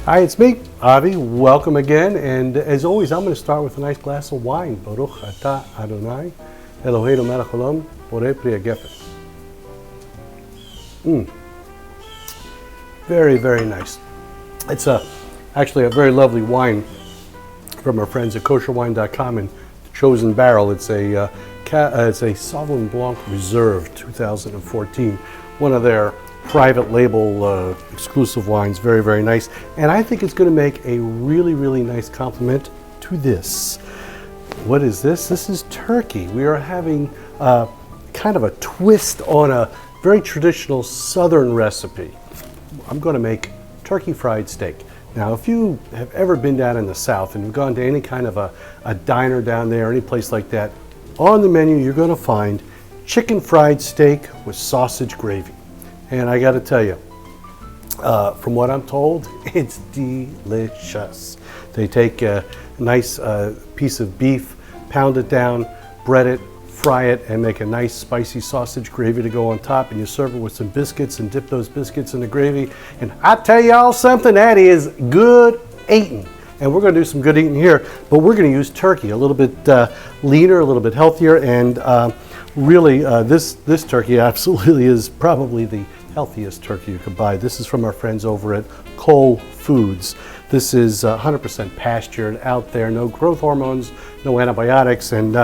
Hi, it's me, Avi. Welcome again. And as always, I'm going to start with a nice glass of wine. Baruch atah Adonai, Eloheinu melech haolam, borei pri hagefet. Very, very nice. It's actually a very lovely wine from our friends at kosherwine.com and Chosen Barrel. It's a Sauvignon Blanc Reserve 2014, one of their private label exclusive wines. Very, very nice. And I think it's going to make a really, really nice complement to this. What is this? This is turkey. We are having kind of a twist on a very traditional southern recipe. I'm going to make turkey fried steak. Now, if you have ever been down in the South and you've gone to any kind of a diner down there, any place like that, on the menu you're going to find chicken fried steak with sausage gravy. And I got to tell you, from what I'm told, it's delicious. They take a nice piece of beef, pound it down, bread it, fry it, and make a nice spicy sausage gravy to go on top, and you serve it with some biscuits and dip those biscuits in the gravy. And I tell y'all something, that is good eating. And we're going to do some good eating here, but we're going to use turkey, a little bit leaner, a little bit healthier, and really this turkey absolutely is probably the healthiest turkey you could buy. This is from our friends over at Whole Foods. This is 100% pastured out there, no growth hormones, no antibiotics, and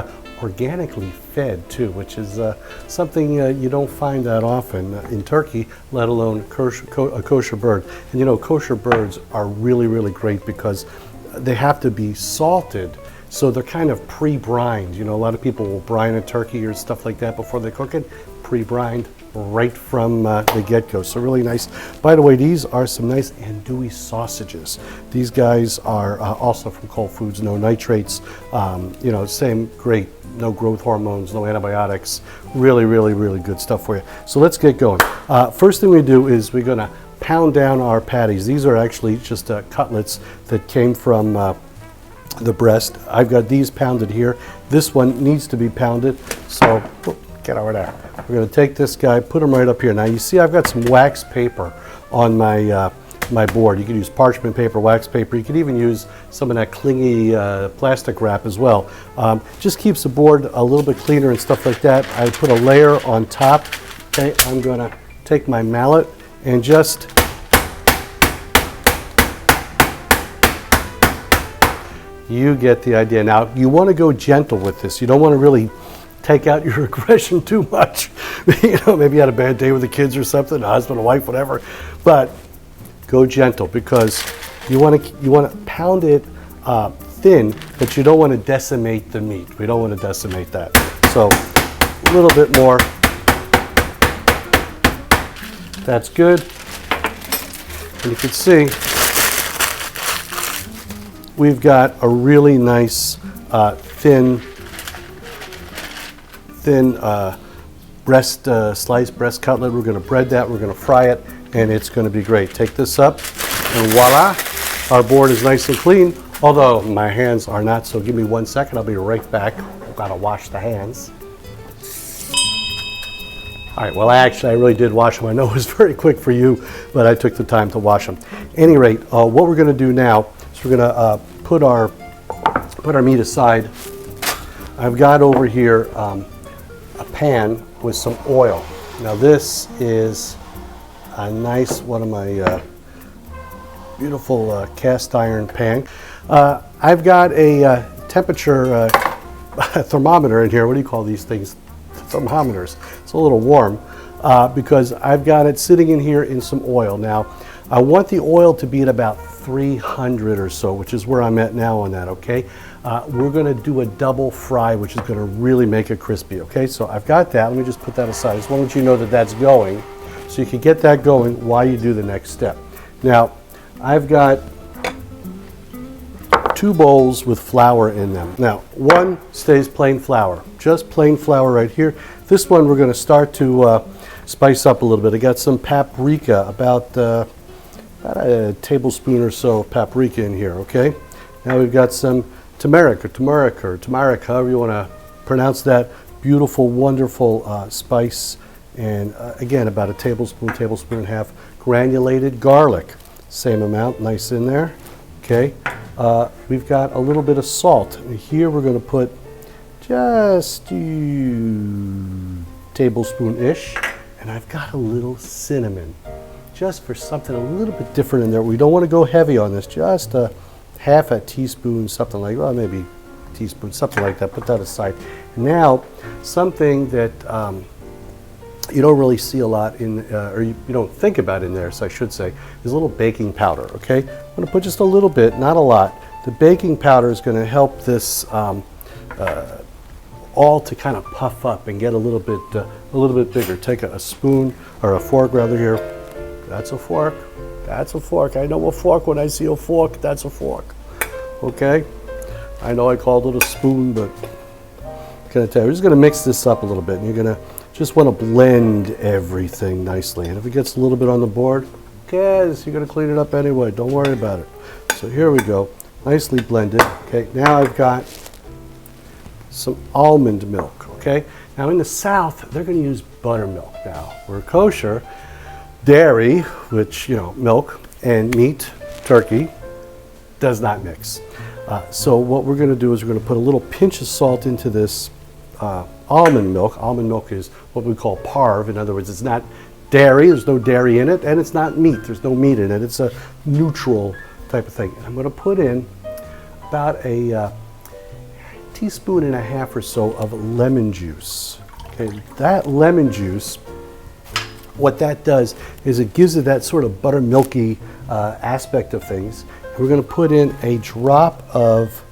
organically fed too, which is something you don't find that often in turkey, let alone a kosher bird. And you know, kosher birds are really, really great because they have to be salted, so they're kind of pre-brined. You know, a lot of people will brine a turkey or stuff like that before they cook it, pre-brined right from the get-go. So really nice. By the way, these are some nice andouille sausages. These guys are also from Whole Foods, no nitrates, you know, same great, no growth hormones, no antibiotics. Really, really, really good stuff for you. So let's get going. First thing we do is we're gonna pound down our patties. These are actually just cutlets that came from the breast. I've got these pounded here. This one needs to be pounded, so get over there. We're going to take this guy, put him right up here. Now you see I've got some wax paper on my my board. You could use parchment paper, wax paper. You could even use some of that clingy plastic wrap as well. Just keeps the board a little bit cleaner and stuff like that. I put a layer on top. Okay, I'm going to take my mallet and just you get the idea. Now you want to go gentle with this. You don't want to really take out your aggression too much. You know, maybe you had a bad day with the kids or something, a husband, a wife, whatever. But go gentle because you want to pound it thin, but you don't want to decimate the meat. We don't want to decimate that. So a little bit more. That's good. And you can see we've got a really nice thin sliced breast cutlet. We're going to bread that, we're going to fry it, and it's going to be great. Take this up, and voila, our board is nice and clean, although my hands are not, so give me 1 second, I'll be right back. I've got to wash the hands. All right, well, I really did wash them. I know it was very quick for you, but I took the time to wash them. At any rate, what we're going to do now is we're going to put our meat aside. I've got over here a pan with some oil. Now this is a nice, one of my beautiful cast iron pan. I've got a temperature thermometer in here. What do you call these things? Thermometers. It's a little warm because I've got it sitting in here in some oil. Now I want the oil to be at about 300 or so, which is where I'm at now on that, okay? We're gonna do a double fry, which is gonna really make it crispy, okay? So I've got that, let me just put that aside. As long as you know that that's going, so you can get that going while you do the next step. Now, I've got 2 bowls with flour in them. Now, one stays plain flour, just plain flour right here. This one we're gonna start to spice up a little bit. I got some paprika, about a tablespoon or so of paprika in here, okay? Now we've got some turmeric, however you want to pronounce that. Beautiful, wonderful spice. And again, about a tablespoon and a half granulated garlic. Same amount, nice in there. Okay, we've got a little bit of salt. And here we're going to put just tablespoon-ish. And I've got a little cinnamon, just for something a little bit different in there. We don't want to go heavy on this, just a half a teaspoon, something like, well, maybe a teaspoon, something like that. Put that aside. Now, something that you don't really see a lot in, or you don't think about in there, so I should say, is a little baking powder, okay? I'm going to put just a little bit, not a lot. The baking powder is going to help this all to kind of puff up and get a little bit bigger. Take a spoon, or a fork rather here. That's a fork. That's a fork. I know a fork when I see a fork. That's a fork. Okay? I know I called it a spoon, but I'm going to tell you, we're just going to mix this up a little bit, and you're going to just want to blend everything nicely. And if it gets a little bit on the board, who cares? You're going to clean it up anyway. Don't worry about it. So here we go. Nicely blended. Okay, now I've got some almond milk. Okay, now in the South, they're going to use buttermilk. Now, we're kosher, dairy, which, you know, milk, and meat, turkey, does not mix. So what we're going to do is we're going to put a little pinch of salt into this almond milk. Almond milk is what we call parve. In other words, it's not dairy, there's no dairy in it, and it's not meat, there's no meat in it. It's a neutral type of thing. And I'm going to put in about a teaspoon and a half or so of lemon juice. Okay, that lemon juice, what that does is it gives it that sort of buttermilky aspect of things. And we're going to put in a drop of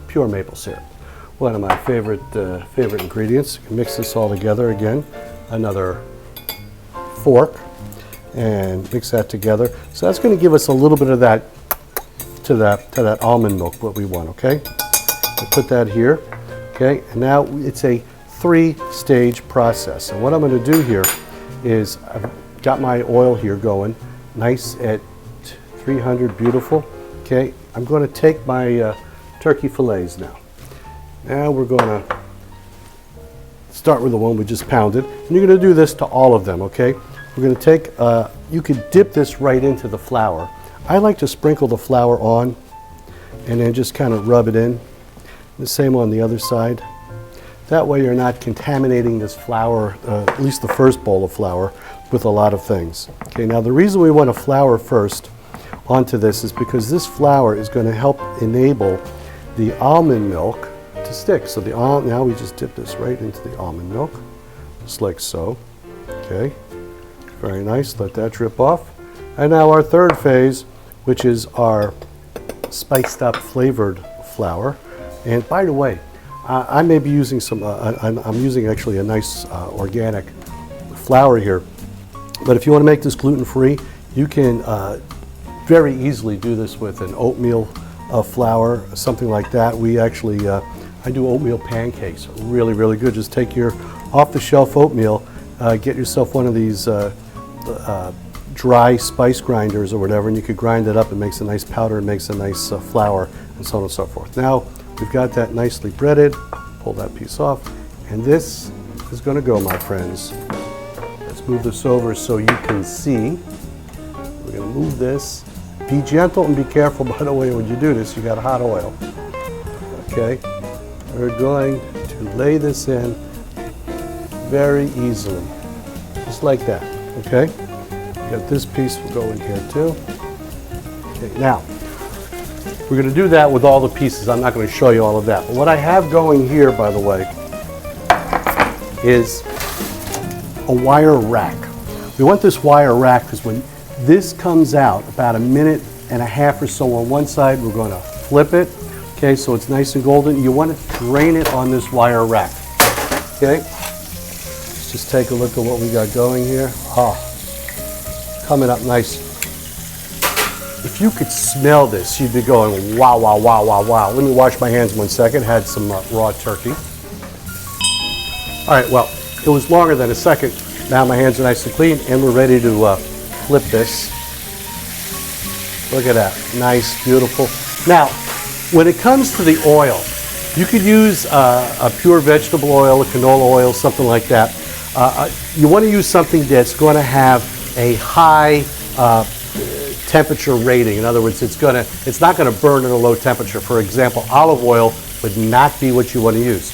pure maple syrup. One of my favorite ingredients. You can mix this all together again. Another fork and mix that together. So that's going to give us a little bit of that to that almond milk, what we want. Okay, we'll put that here. Okay, and now it's a 3-stage process. And what I'm going to do here is I've got my oil here going, nice at 300, beautiful. Okay, I'm going to take my turkey fillets now. Now we're going to start with the one we just pounded. And you're going to do this to all of them, okay? We're going to take, you could dip this right into the flour. I like to sprinkle the flour on and then just kind of rub it in. The same on the other side. That way you're not contaminating this flour, at least the first bowl of flour, with a lot of things. Okay, now the reason we want to flour first onto this is because this flour is going to help enable the almond milk to stick. So now we just dip this right into the almond milk, just like so. Okay, very nice. Let that drip off. And now our third phase, which is our spiced up flavored flour. And by the way, I may be using some, I'm using actually a nice organic flour here. But if you want to make this gluten-free, you can very easily do this with an oatmeal flour, something like that. We actually, I do oatmeal pancakes, really, really good. Just take your off-the-shelf oatmeal, get yourself one of these dry spice grinders or whatever, and you could grind it up. It makes a nice powder, it makes a nice flour, and so on and so forth. Now, we've got that nicely breaded. Pull that piece off. And this is going to go, my friends. Let's move this over so you can see. We're going to move this. Be gentle and be careful, by the way, when you do this. You got hot oil. Okay? We're going to lay this in very easily. Just like that. Okay? Got this piece will go in here too. Okay, now, we're going to do that with all the pieces. I'm not going to show you all of that. But what I have going here, by the way, is a wire rack. We want this wire rack because when this comes out, about 1.5 minutes or so on one side, we're going to flip it. Okay, so it's nice and golden. You want to drain it on this wire rack. Okay, let's just take a look at what we got going here. Coming up nice. If you could smell this, you'd be going, wow, wow, wow, wow, wow. Let me wash my hands 1 second. Had some raw turkey. All right, well, it was longer than a second. Now my hands are nice and clean, and we're ready to flip this. Look at that, nice, beautiful. Now, when it comes to the oil, you could use a pure vegetable oil, a canola oil, something like that. You want to use something that's going to have a high temperature rating. In other words, it's not gonna burn at a low temperature. For example, olive oil would not be what you want to use.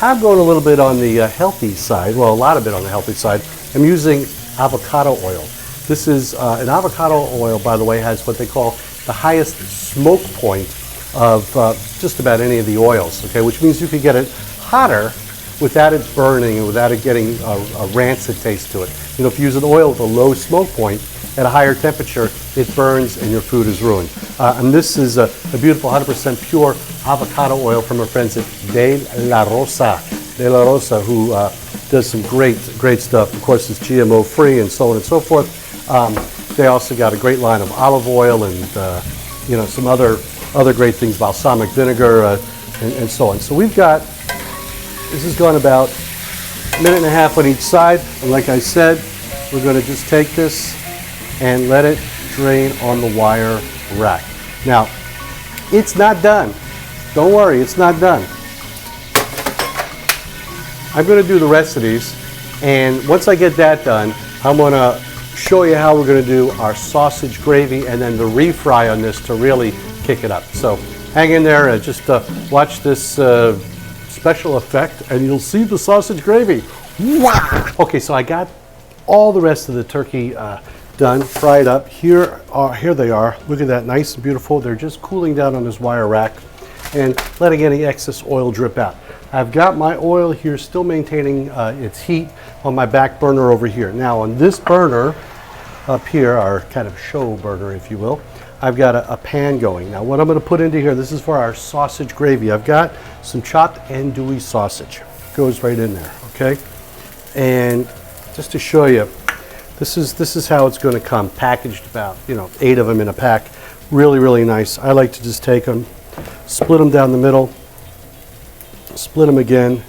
I'm going a little bit on the healthy side, well, a lot of it on the healthy side. I'm using avocado oil. This is an avocado oil, by the way, has what they call the highest smoke point of just about any of the oils, okay, which means you could get it hotter without it burning and without it getting a rancid taste to it. You know, if you use an oil with a low smoke point at a higher temperature, it burns and your food is ruined. And this is a beautiful 100% pure avocado oil from our friends at De La Rosa, who does some great stuff. Of course, it's GMO free and so on and so forth. They also got a great line of olive oil and you know, some other great things, balsamic vinegar and so on. So we've got, this has gone about a minute and a half on each side, and like I said, we're going to just take this and let it drain on the wire rack. Now, it's not done. Don't worry, it's not done. I'm going to do the rest of these, and once I get that done, I'm going to show you how we're going to do our sausage gravy and then the refry on this to really kick it up. So hang in there and just watch this special effect and you'll see the sausage gravy. Wow! Okay, so I got all the rest of the turkey done, fried up. Here they are. Look at that, nice and beautiful. They're just cooling down on this wire rack and letting any excess oil drip out. I've got my oil here still maintaining its heat on my back burner over here. Now on this burner up here, our kind of show burner if you will, I've got a pan going. Now what I'm going to put into here, this is for our sausage gravy. I've got some chopped andouille sausage. Goes right in there, okay? And just to show you, this is how it's going to come, packaged about, you know, 8 of them in a pack. Really nice. I like to just take them, split them down the middle, split them again,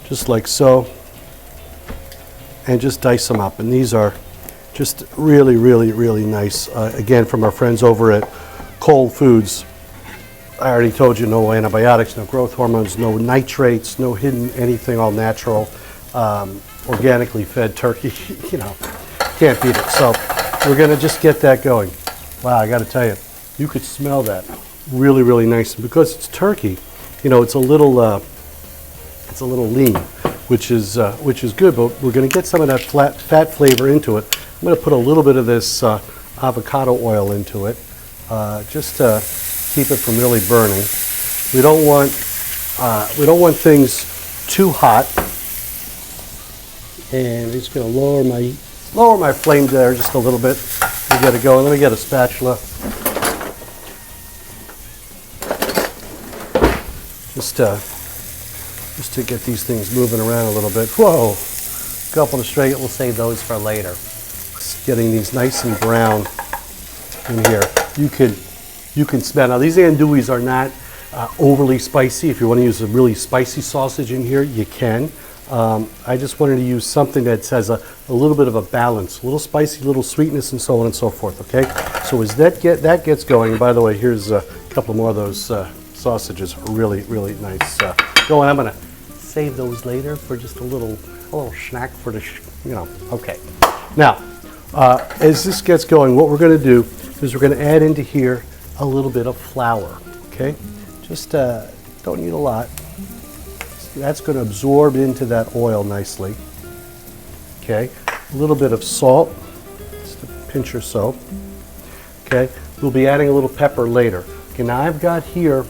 just like so, and just dice them up. And these are just really nice. Again, from our friends over at Cold Foods. I already told you, no antibiotics, no growth hormones, no nitrates, no hidden anything, all natural, organically fed turkey. You know, can't beat it. So we're gonna just get that going. Wow, I gotta tell you, you could smell that. Really nice. And because it's turkey, you know, it's a little lean, which is good. But we're going to get some of that fat flavor into it. I'm going to put a little bit of this avocado oil into it, just to keep it from really burning. We don't want things too hot. And I'm just going to lower my flame there just a little bit. We get it going. Let me get a spatula. Just to get these things moving around a little bit. Whoa, a couple of straight, we'll save those for later. Just getting these nice and brown in here. You can smell. Now these andouilles are not overly spicy. If you want to use a really spicy sausage in here, you can. I just wanted to use something that has a little bit of a balance, a little spicy, a little sweetness, and so on and so forth, okay? So as that gets going, and by the way, here's a couple more of those sausages, really nice. Going. I'm gonna save those later for just a little snack for the, you know, okay. Now, as this gets going, what we're gonna do is we're gonna add into here a little bit of flour, okay? Just don't need a lot. That's going to absorb into that oil nicely. Okay, a little bit of salt, just a pinch or so. Okay, we'll be adding a little pepper later. Okay, now I've got here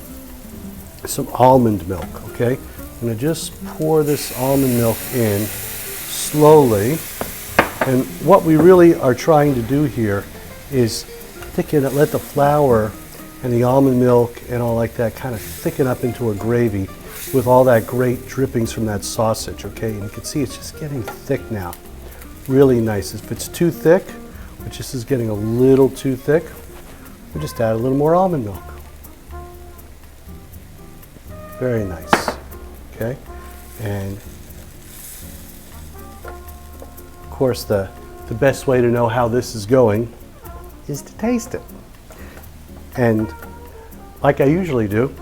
some almond milk. Okay, I'm going to just pour this almond milk in slowly. And what we really are trying to do here is thicken it, let the flour and the almond milk and all like that kind of thicken up into a gravy with all that great drippings from that sausage, okay? And you can see it's just getting thick now. Really nice. If it's too thick, which this is getting a little too thick, we'll just add a little more almond milk. Very nice, okay? And of course, the best way to know how this is going is to taste it. And like I usually do,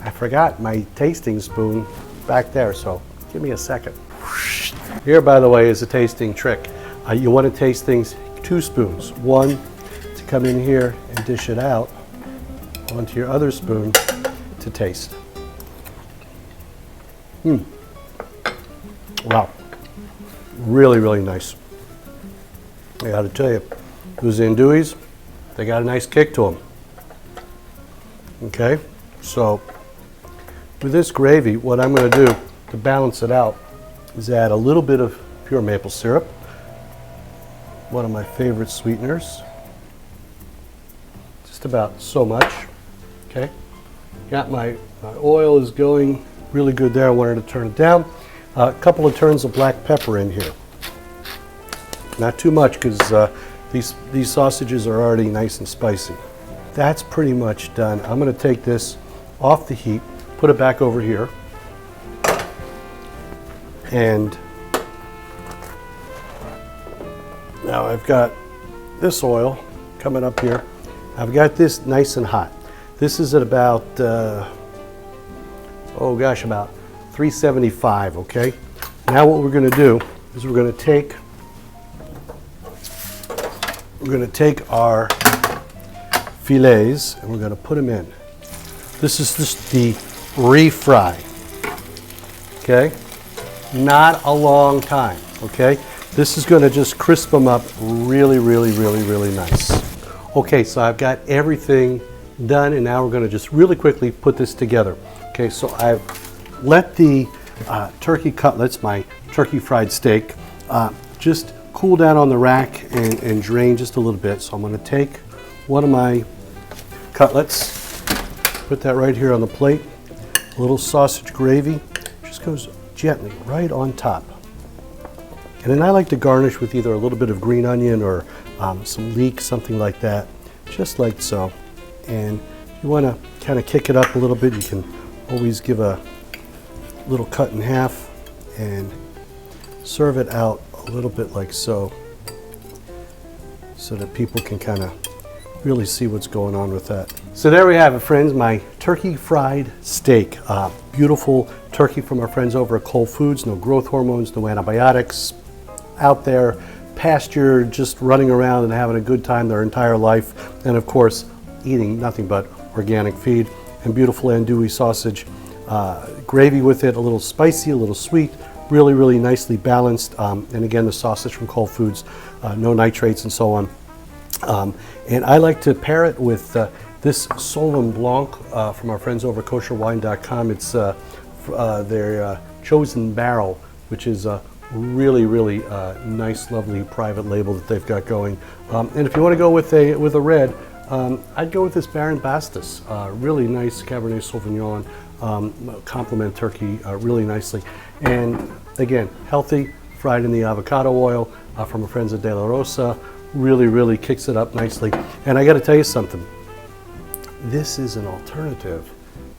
I forgot my tasting spoon back there, so give me a second. Here, by the way, is a tasting trick. You want to taste things 2 spoons. One to come in here and dish it out onto your other spoon to taste. Wow, really, really nice. I got to tell you, those andouilles, they got a nice kick to them. Okay, so with this gravy, what I'm going to do to balance it out is add a little bit of pure maple syrup, one of my favorite sweeteners, just about so much. Okay, got my oil is going really good there. I wanted to turn it down. A couple of turns of black pepper in here. Not too much because these sausages are already nice and spicy. That's pretty much done. I'm going to take this off the heat, put it back over here, and now I've got this oil coming up here. I've got this nice and hot. This is at about, about 375, okay? Now what we're going to do is we're going to take our fillets and we're going to put them in. This is just the refry, okay? Not a long time, okay? This is going to just crisp them up really, really, really, really nice. Okay, so I've got everything done, and now we're going to just really quickly put this together. Okay, so I've let the turkey cutlets, my turkey fried steak, just cool down on the rack and drain just a little bit. So I'm going to take one of my cutlets, put that right here on the plate. A little sausage gravy just goes gently right on top. And then I like to garnish with either a little bit of green onion or some leek, something like that, just like so. And if you want to kind of kick it up a little bit, you can always give a little cut in half and serve it out a little bit like so that people can kind of really see what's going on with that. So there we have it, friends, my turkey fried steak. Beautiful turkey from our friends over at Whole Foods. No growth hormones, no antibiotics. Out there, pasture, just running around and having a good time their entire life. And of course, eating nothing but organic feed and beautiful andouille sausage. Gravy with it, a little spicy, a little sweet, really, really nicely balanced. And again, the sausage from Whole Foods, no nitrates and so on. And I like to pair it with this Sauvignon Blanc from our friends over at kosherwine.com. It's their chosen barrel, which is a really, really nice, lovely private label that they've got going. And if you want to go with a red, I'd go with this Baron Bastis. Really nice Cabernet Sauvignon, complement turkey really nicely. And again, healthy, fried in the avocado oil from our friends at De La Rosa. Really, really kicks it up nicely. And I got to tell you something. This is an alternative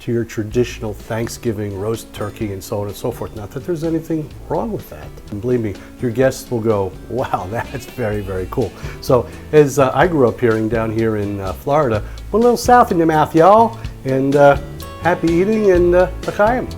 to your traditional Thanksgiving roast turkey and so on and so forth. Not that there's anything wrong with that. And believe me, your guests will go, wow, that's very, very cool. So as I grew up down here in Florida, put a little south in your mouth, y'all. And happy eating and l'chaim.